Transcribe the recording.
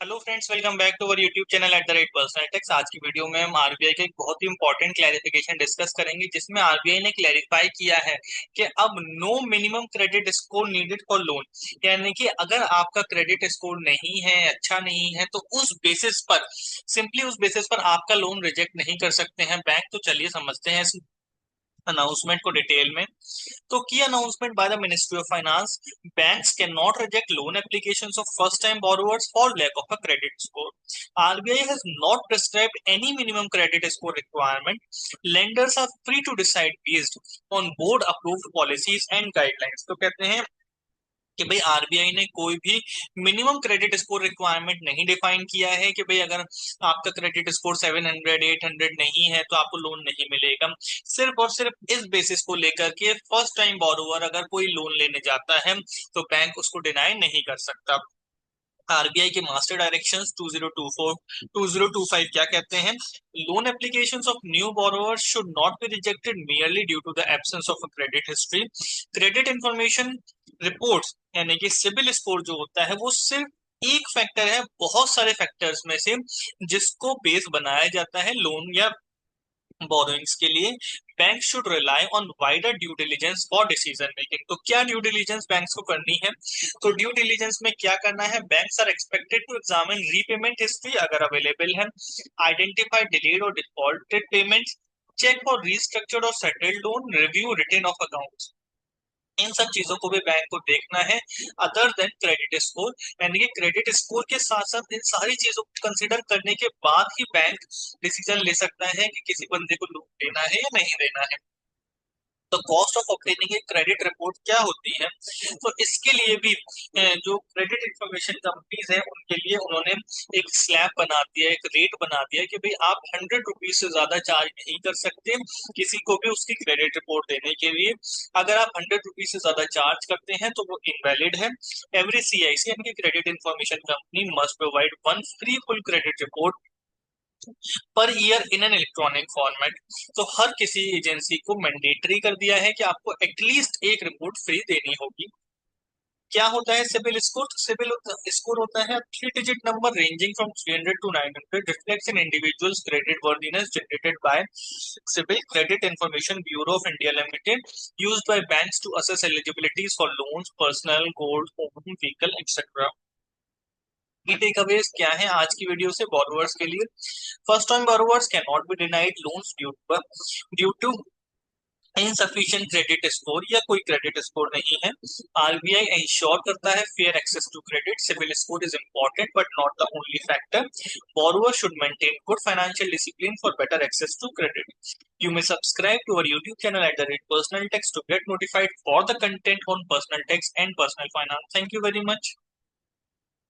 Hello friends, welcome back to our YouTube channel @personal tax. आज की video में हम आरबीआई का एक बहुत ही इंपॉर्टेंट क्लैरिफिकेशन डिस्कस करेंगे, जिसमें आरबीआई ने क्लैरिफाई किया है कि अब no minimum credit score needed for loan. यानी कि अगर आपका क्रेडिट स्कोर नहीं है, अच्छा नहीं है, तो उस बेसिस पर, सिंपली उस बेसिस पर आपका लोन रिजेक्ट नहीं कर सकते हैं बैंक। तो चलिए समझते हैं इस अनाउंसमेंट को डिटेल में। तो की announcement by the Ministry of Finance, banks can not reject loan applications of first time borrowers for lack of a credit score. RBI has not prescribed any minimum credit score requirement. Lenders are free to decide based on board approved policies and guidelines. तो कहते हैं कि भाई RBI ने कोई भी minimum credit score requirement नहीं define किया है कि भाई अगर आपका क्रेडिट स्कोर 700 800 नहीं है तो आपको लोन नहीं मिलेगा। सिर्फ और सिर्फ इस बेसिस को लेकर के फर्स्ट टाइम बोरोवर अगर कोई लोन लेने जाता है तो बैंक उसको डिनाई नहीं कर सकता। आरबीआई के मास्टर डायरेक्शंस 2024 2025 क्या कहते हैं? Loan applications of new borrowers should not be rejected merely due to the absence of a credit history. Credit information reports यानी कि सिबिल स्कोर जो होता है वो सिर्फ एक फैक्टर है बहुत सारे फैक्टर्स में से, जिसको बेस बनाया जाता है लोन या बोरोइंग्स के लिए। Bank should rely on wider due diligence for decision making. तो क्या ड्यू डिलीजेंस बैंक्स को करनी है? तो ड्यू डिलीजेंस में क्या करना है? Banks are expected to examine repayment history अगर अवेलेबल है, आइडेंटिफाई डिलेड और defaulted payments, check for restructured और settled loan, review return of accounts. इन सब चीजों को भी बैंक को देखना है अदर देन क्रेडिट स्कोर। यानी कि क्रेडिट स्कोर के साथ साथ इन सारी चीजों को कंसिडर करने के बाद ही बैंक डिसीजन ले सकता है कि किसी बंदे को लोन देना है या नहीं देना है। तो कॉस्ट ऑफ ऑब्टेनिंग एक क्रेडिट रिपोर्ट क्या होती है? तो इसके लिए भी जो क्रेडिट इंफॉर्मेशन कंपनीज हैं उनके लिए उन्होंने एक स्लैब बना दिया, एक रेट बना दिया कि भाई आप 100 रुपीज से ज्यादा चार्ज नहीं कर सकते किसी को भी उसकी क्रेडिट रिपोर्ट देने के लिए। अगर आप 100 रुपीज से ज्यादा चार्ज करते हैं तो वो इनवैलिड है। एवरी सीआईसी यानी कि credit information company must provide one free full credit report per year in an electronic format. तो हर किसी एजेंसी को मैंडेटरी कर दिया है कि आपको एटलीस्ट एक रिपोर्ट फ्री देनी होगी। क्या होता है सिबिल स्कोर? सिबिल स्कोर होता है 3 digit number ranging from 300 to 900, reflects an individual's creditworthiness generated by CIBIL Credit Information Bureau of India Limited, used by banks to assess eligibilities for loans, personal, gold, home, vehicle etcetera. Key takeaways क्या है आज की video से borrowers के लिए? First time borrowers can not be denied loans due to insufficient credit score या कोई credit score नहीं है। आरबीआई इंश्योर करता है fair access to credit. CIBIL score is important but not the only factor. Borrower should maintain good financial discipline for better access to credit. You may subscribe to our YouTube channel @personal text to get notified for the content on personal text and personal finance. Thank you very much.